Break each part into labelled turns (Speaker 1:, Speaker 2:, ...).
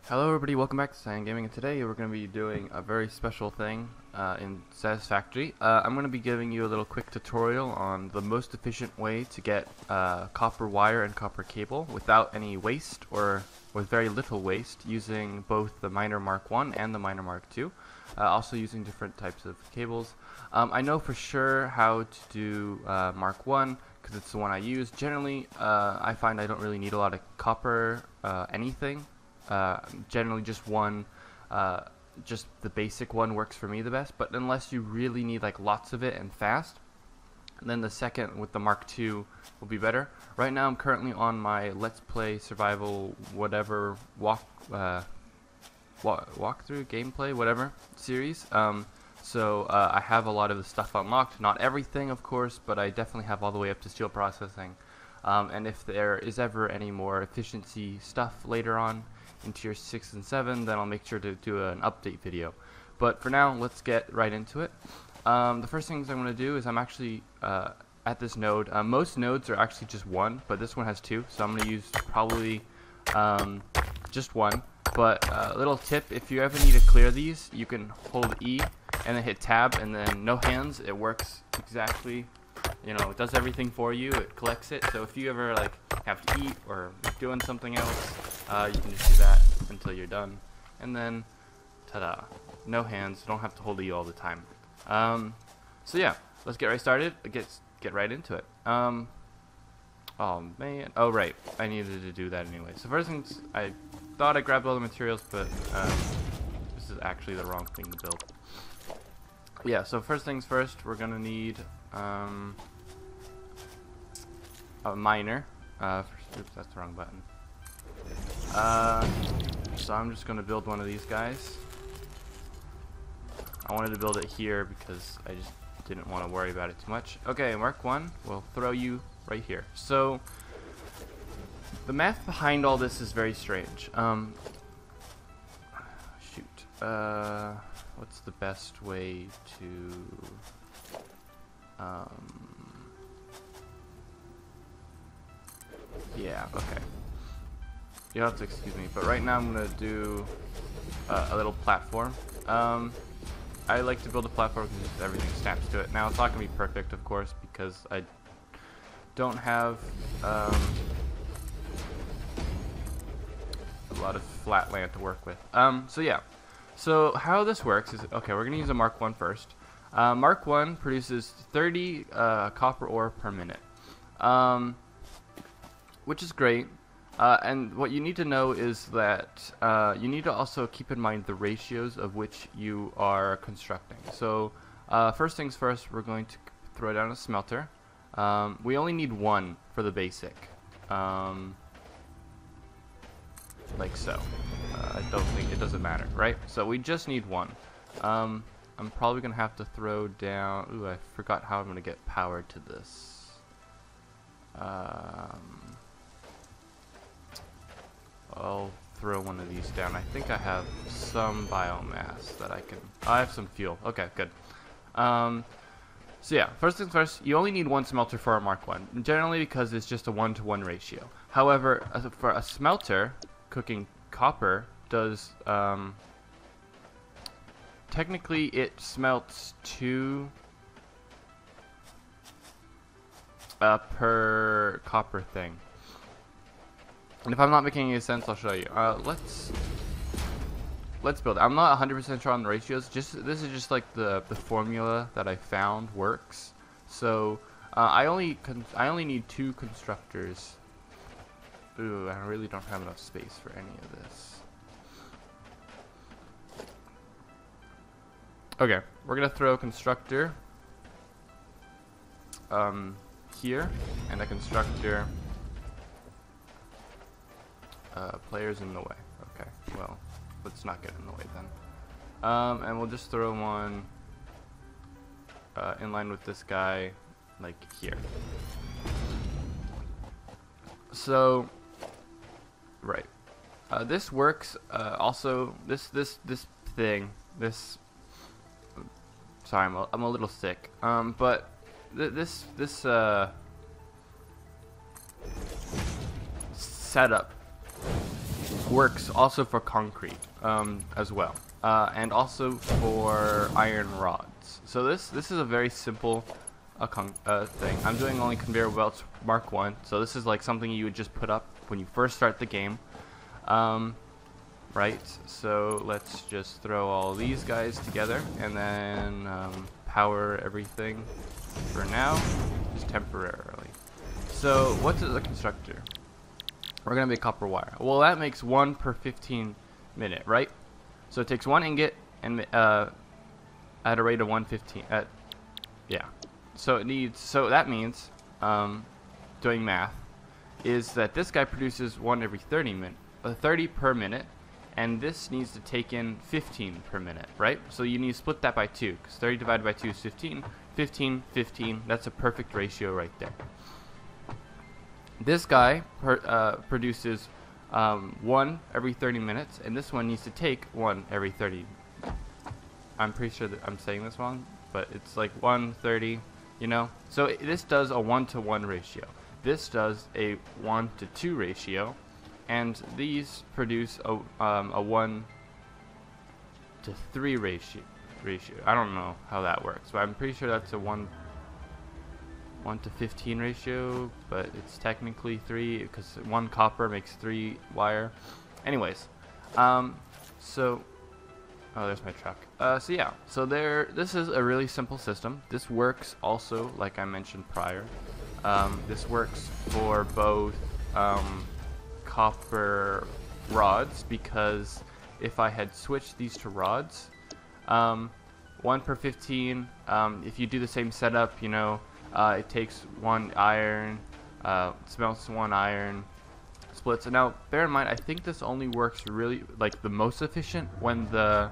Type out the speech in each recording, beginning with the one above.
Speaker 1: Hello everybody, welcome back to TitanofGaming, and today we're going to be doing a very special thing in Satisfactory. I'm going to be giving you a little quick tutorial on the most efficient way to get copper wire and copper cable without any waste, or with very little waste, using both the Miner Mark 1 and the Miner Mark 2, also using different types of cables. I know for sure how to do Mark 1 because it's the one I use. Generally, I find I don't really need a lot of copper anything. Generally just one, just the basic one works for me the best, but unless you really need like lots of it and fast, then the second with the Mark II will be better. Right now I'm currently on my Let's Play Survival whatever walkthrough gameplay whatever series. So I have a lot of the stuff unlocked, not everything of course, but I definitely have all the way up to steel processing. And if there is ever any more efficiency stuff later on in tier 6 and 7, then I'll make sure to do an update video. But for now, let's get right into it. The first things I'm going to do is I'm actually at this node. Most nodes are actually just one, but this one has two, so I'm going to use probably just one. But little tip, if you ever need to clear these, you can hold E and then hit tab and then no hands. It works exactly, you know, it does everything for you. It collects it. So if you ever like have to eat or doing something else, you can just do that until you're done, and then ta-da, no hands. Don't have to hold E all the time. So yeah, let's get right started. Get right into it. Oh man, oh right, I needed to do that anyway. So first things, I thought I grabbed all the materials, but this is actually the wrong thing to build. Yeah, so first things first, we're gonna need a miner. Oops, that's the wrong button. So I'm just gonna build one of these guys. I wanted to build it here because I just didn't want to worry about it too much. Okay, Mark 1, we'll throw you right here. So the math behind all this is very strange. What's the best way to yeah, okay. You'll have to excuse me, but right now I'm gonna do a little platform. I like to build a platform because everything snaps to it. Now it's not gonna be perfect, of course, because I don't have a lot of flat land to work with. So yeah. So how this works is, okay, we're gonna use a Mark 1 first. Mark 1 produces 30 copper ore per minute, which is great. And what you need to know is that you need to also keep in mind the ratios of which you are constructing. So first things first, we're going to throw down a smelter. We only need one for the basic, like so. I don't think it doesn't matter, right? So we just need one. I'm probably gonna have to throw down. Ooh, I forgot how I'm gonna get power to this. I'll throw one of these down. I think I have some biomass that I can. I have some fuel. Okay, good. So yeah, first things first, you only need one smelter for a Mark 1, generally because it's just a 1-to-1 ratio. However, for a smelter, cooking copper does, technically it smelts 2 per copper thing. And if I'm not making any sense, I'll show you. Let's build it. I'm not 100% sure on the ratios. This is just like the formula that I found works. So I only need 2 constructors. Ooh, I really don't have enough space for any of this. Okay, we're gonna throw a constructor here, and a constructor. Players in the way. Okay, well, let's not get in the way then. And we'll just throw one in line with this guy, like here. So, right. This works. Also, this thing. Sorry, I'm a little sick. But this setup works also for concrete as well, and also for iron rods. So this is a very simple thing. I'm doing only conveyor belts Mark 1, so this is like something you would just put up when you first start the game. Right, so let's just throw all these guys together and then power everything for now, just temporarily. So what's the constructor? We're gonna make copper wire. Well, that makes 1 per 15 minute, right? So it takes 1 ingot and at a rate of 115. Yeah. So it needs. So that means, doing math, is that this guy produces 1 every 30 per minute, and this needs to take in 15 per minute, right? So you need to split that by 2, because 30 divided by 2 is 15. 15, 15. That's a perfect ratio right there. This guy produces 1 every 30 minutes, and this one needs to take 1 every 30. I'm pretty sure that I'm saying this wrong, but it's like 1:30, you know? So this does a 1-to-1 ratio. This does a 1-to-2 ratio, and these produce a 1-to-3 ratio. I don't know how that works, but I'm pretty sure that's a 1 to 15 ratio, but it's technically 3 because 1 copper makes 3 wire. Anyways, so oh, there's my truck. So yeah, so this is a really simple system. This works also, like I mentioned prior. This works for both copper rods, because if I had switched these to rods, 1 per 15. If you do the same setup, you know. It takes 1 iron, smelts 1 iron, splits. And now, bear in mind, I think this only works really, like, the most efficient when the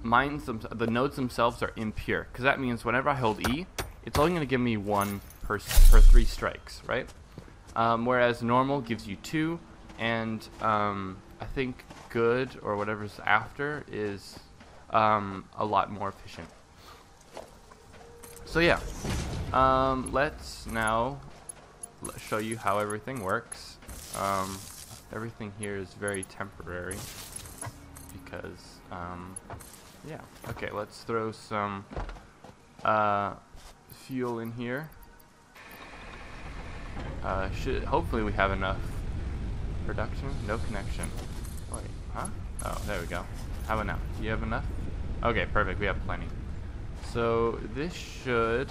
Speaker 1: the nodes themselves are impure. Because that means whenever I hold E, it's only going to give me 1 per 3 strikes, right? Whereas normal gives you 2, and I think good, or whatever's after, is a lot more efficient. So yeah, let's now show you how everything works. Everything here is very temporary because, yeah. Okay, let's throw some fuel in here. Hopefully we have enough production. No connection. Wait, huh? Oh, there we go. How about now? Do you have enough? Okay, perfect. We have plenty. So this should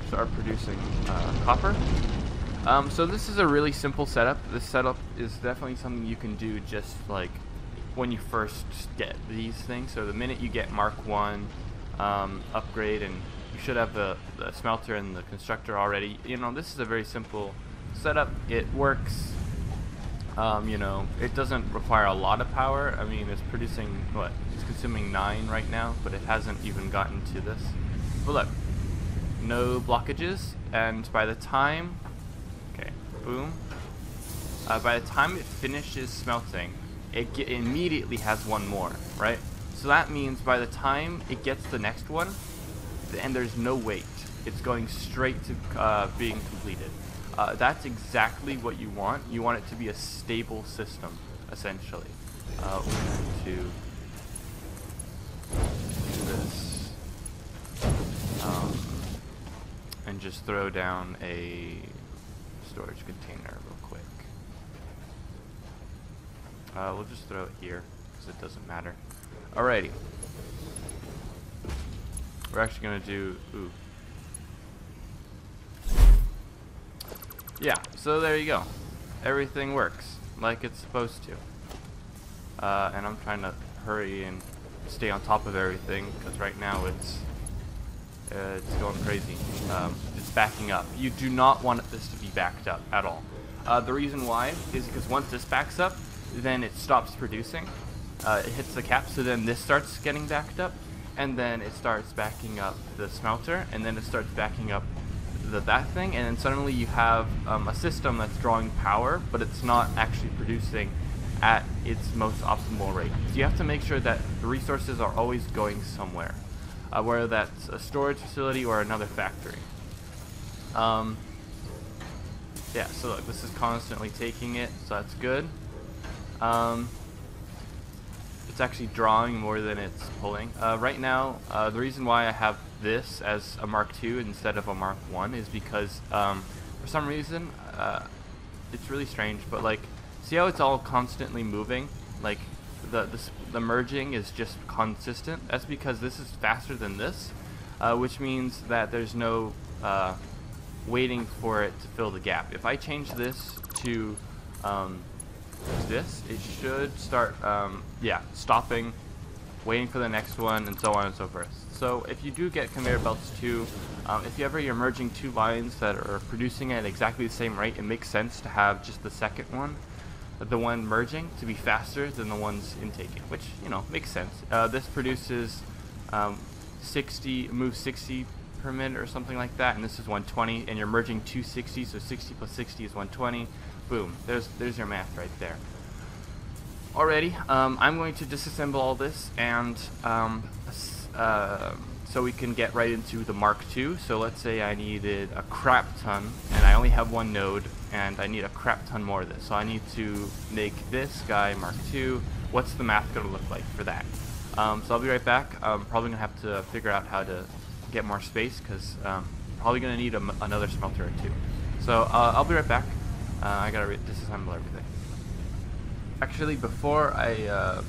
Speaker 1: start producing copper. So this is a really simple setup. This setup is definitely something you can do just like when you first get these things. So the minute you get Mark 1 upgrade, and you should have the smelter and the constructor already. You know, this is a very simple setup. It works. You know, it doesn't require a lot of power. I mean, it's producing, what? It's consuming 9 right now, but it hasn't even gotten to this. But look, no blockages, and by the time, okay, boom. By the time it finishes smelting, it immediately has 1 more, right? So that means by the time it gets the next one, and there's no wait, it's going straight to being completed. That's exactly what you want. You want it to be a stable system, essentially. We're going to do this. And just throw down a storage container real quick. We'll just throw it here, because it doesn't matter. Alrighty. We're actually going to do... Ooh. Yeah, so there you go. Everything works like it's supposed to. And I'm trying to hurry and stay on top of everything, because right now it's going crazy. It's backing up. You do not want this to be backed up at all. The reason why is because once this backs up, then it stops producing. It hits the cap, so then this starts getting backed up, and then it starts backing up the smelter, and then it starts backing up that thing, and then suddenly you have a system that's drawing power, but it's not actually producing at its most optimal rate. So you have to make sure that the resources are always going somewhere, whether that's a storage facility or another factory. Yeah, so look, this is constantly taking it, so that's good. It's actually drawing more than it's pulling. Right now, the reason why I have this as a Mark II instead of a Mark I is because for some reason, it's really strange, but like, see how it's all constantly moving? Like, the merging is just consistent. That's because this is faster than this, which means that there's no waiting for it to fill the gap. If I change this to this, it should start stopping, waiting for the next one, and so on and so forth. So if you do get conveyor belts too, if you ever you're merging two lines that are producing at exactly the same rate, it makes sense to have just the second one, the one merging, to be faster than the ones intaking, which, you know, makes sense. This produces 60 per minute or something like that, and this is 120, and you're merging 260, so 60 plus 60 is 120. Boom, there's your math right there. Alrighty, I'm going to disassemble all this, and so we can get right into the Mark II. So let's say I needed a crap ton, and I only have one node, and I need a crap ton more of this. So I need to make this guy Mark II. What's the math going to look like for that? So I'll be right back. I'm probably going to have to figure out how to get more space, because probably going to need another smelter or two. So I'll be right back. I got to disassemble everything. Actually, before I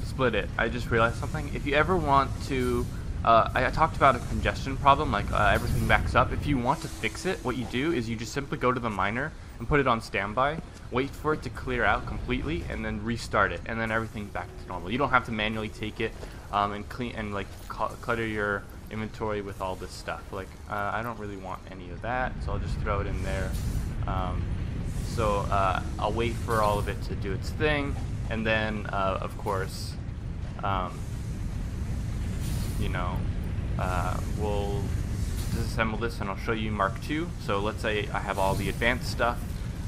Speaker 1: split it, I just realized something. If you ever want to, I talked about a congestion problem, like everything backs up. If you want to fix it, what you do is you just simply go to the miner and put it on standby, wait for it to clear out completely, and then restart it, and then everything's back to normal. You don't have to manually take it and clean and like clutter your inventory with all this stuff. Like I don't really want any of that, so I'll just throw it in there. So I'll wait for all of it to do its thing, and then of course, you know, we'll disassemble this, and I'll show you Mark II. So let's say I have all the advanced stuff.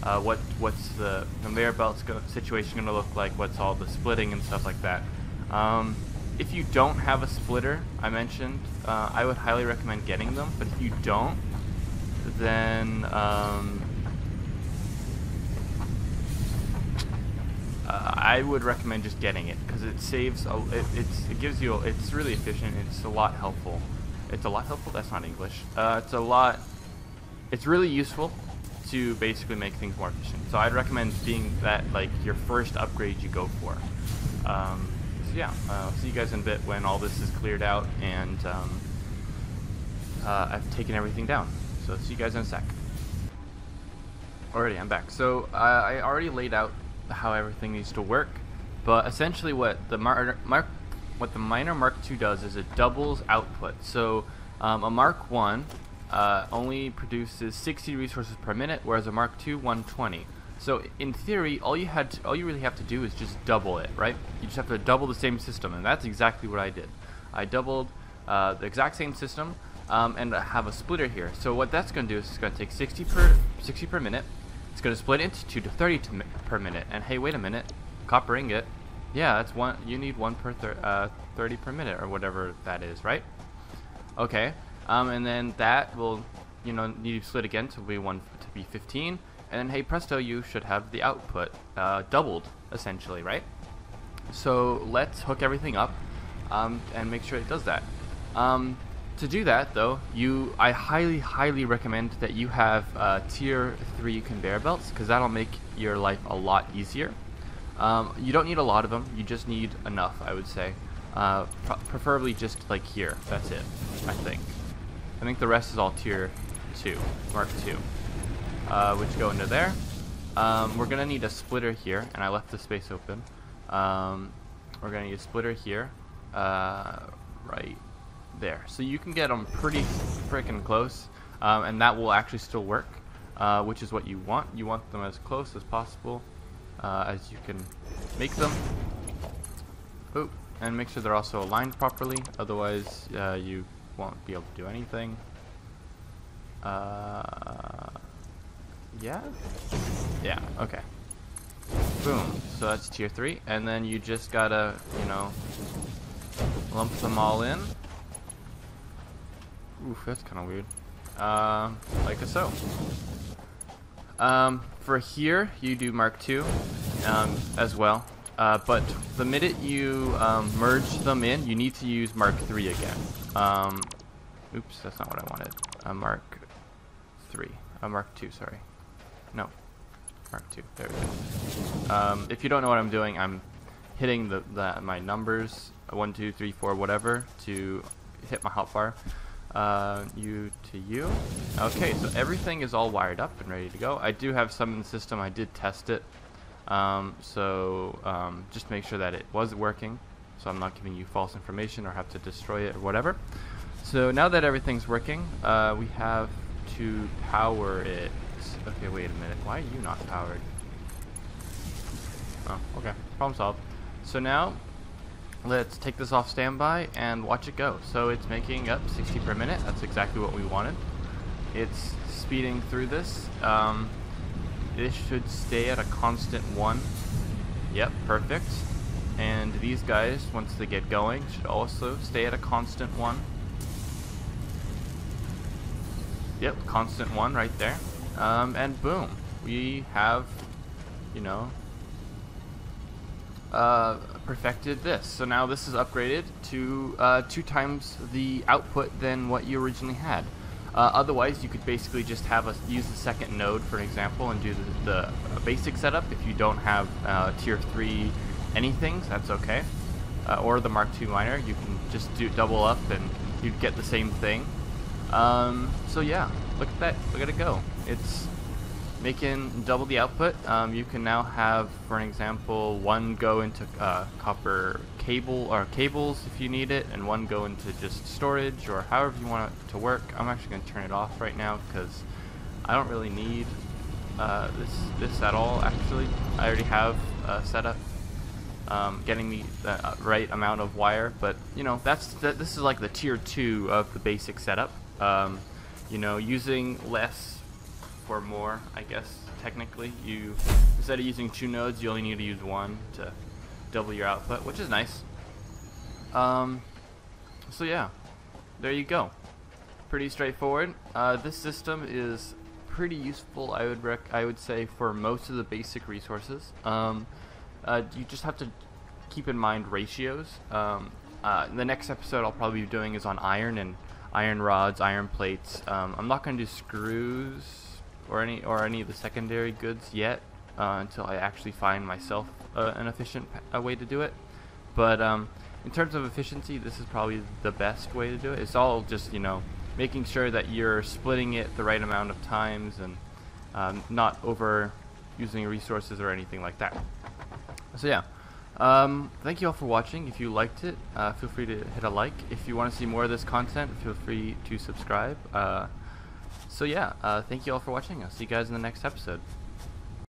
Speaker 1: What's the conveyor belt situation going to look like? What's all the splitting and stuff like that? If you don't have a splitter, I mentioned, I would highly recommend getting them. But if you don't, then I would recommend just getting it, because it saves. It gives you. It's really efficient. It's a lot helpful. It's a lot helpful. That's not English. It's a lot. It's really useful to basically make things more efficient. So I'd recommend being that like your first upgrade you go for. So yeah, I'll see you guys in a bit when all this is cleared out and I've taken everything down. So see you guys in a sec. Alrighty, I'm back. So I already laid out how everything needs to work, but essentially what the miner Mark II does is it doubles output. So a Mark I only produces 60 resources per minute, whereas a Mark II 120. So in theory, all you really have to do is just double it, right? You just have to double the same system, and that's exactly what I did. I doubled the exact same system, and I have a splitter here. So what that's going to do is it's going to take 60 per minute. It's going to split into 2 to 30 per minute. And hey, wait a minute, copper ingot. Yeah, that's one. You need one per 30 per minute, or whatever that is, right? Okay. And then that will, you know, need to split again to be 15. And then hey presto, you should have the output doubled essentially, right? So let's hook everything up and make sure it does that. To do that though, I highly recommend that you have tier 3 conveyor belts, because that'll make your life a lot easier. You don't need a lot of them, you just need enough, I would say. Preferably just like here, that's it, I think. I think the rest is all tier 2, Mark II, which go into there. We're going to need a splitter here, and I left the space open. We're going to need a splitter here, right there. So you can get them pretty freaking close, and that will actually still work, which is what you want. You want them as close as possible as you can make them. Oh, and make sure they're also aligned properly, otherwise you won't be able to do anything. Yeah, okay. Boom. So that's tier 3, and then you just gotta, you know, lump them all in. Oof, that's kind of weird. like so. For here, you do Mark II as well. But the minute you merge them in, you need to use Mark III again. Oops, that's not what I wanted. Mark II, sorry. No, Mark II. There we go. If you don't know what I'm doing, I'm hitting my numbers 1, 2, 3, 4, whatever to hit my hotbar. U to U. Okay, so everything is all wired up and ready to go. I do have some in the system. I did test it. Just make sure that it was working, so I'm not giving you false information or have to destroy it or whatever. So now that everything's working, we have to power it. Okay, wait a minute. Why are you not powered? Oh, okay. Problem solved. So now, let's take this off standby and watch it go. So it's making up 60 per minute. That's exactly what we wanted. It's speeding through this. This should stay at a constant 1. Yep, perfect. And these guys, once they get going, should also stay at a constant 1. Yep, constant 1 right there. And boom, we have, you know, perfected this. So now this is upgraded to 2 times the output than what you originally had. Otherwise, you could basically just use the second node, for example, and do the basic setup. If you don't have tier 3 anythings, that's okay. Or the Mark II miner, you can just do double up and you'd get the same thing. So yeah, look at that. Look at it go. It's making double the output. You can now have, for an example, 1 go into copper cable or cables if you need it, and 1 go into just storage or however you want it to work. I'm actually going to turn it off right now because I don't really need this at all. Actually, I already have set up getting me the right amount of wire, but you know this is like the tier 2 of the basic setup. You know, using less for more, I guess. Technically, you instead of using 2 nodes, you only need to use 1 to double your output, which is nice. So yeah, there you go. Pretty straightforward. This system is pretty useful, I would say, for most of the basic resources. You just have to keep in mind ratios. The next episode I'll probably be doing is on iron and iron rods, iron plates. I'm not going to do screws or any of the secondary goods yet until I actually find myself an efficient way to do it. But in terms of efficiency, this is probably the best way to do it. It's all just, you know, making sure that you're splitting it the right amount of times and not over using resources or anything like that. So yeah, thank you all for watching. If you liked it, feel free to hit a like. If you want to see more of this content, feel free to subscribe. So yeah, thank you all for watching. I'll see you guys in the next episode.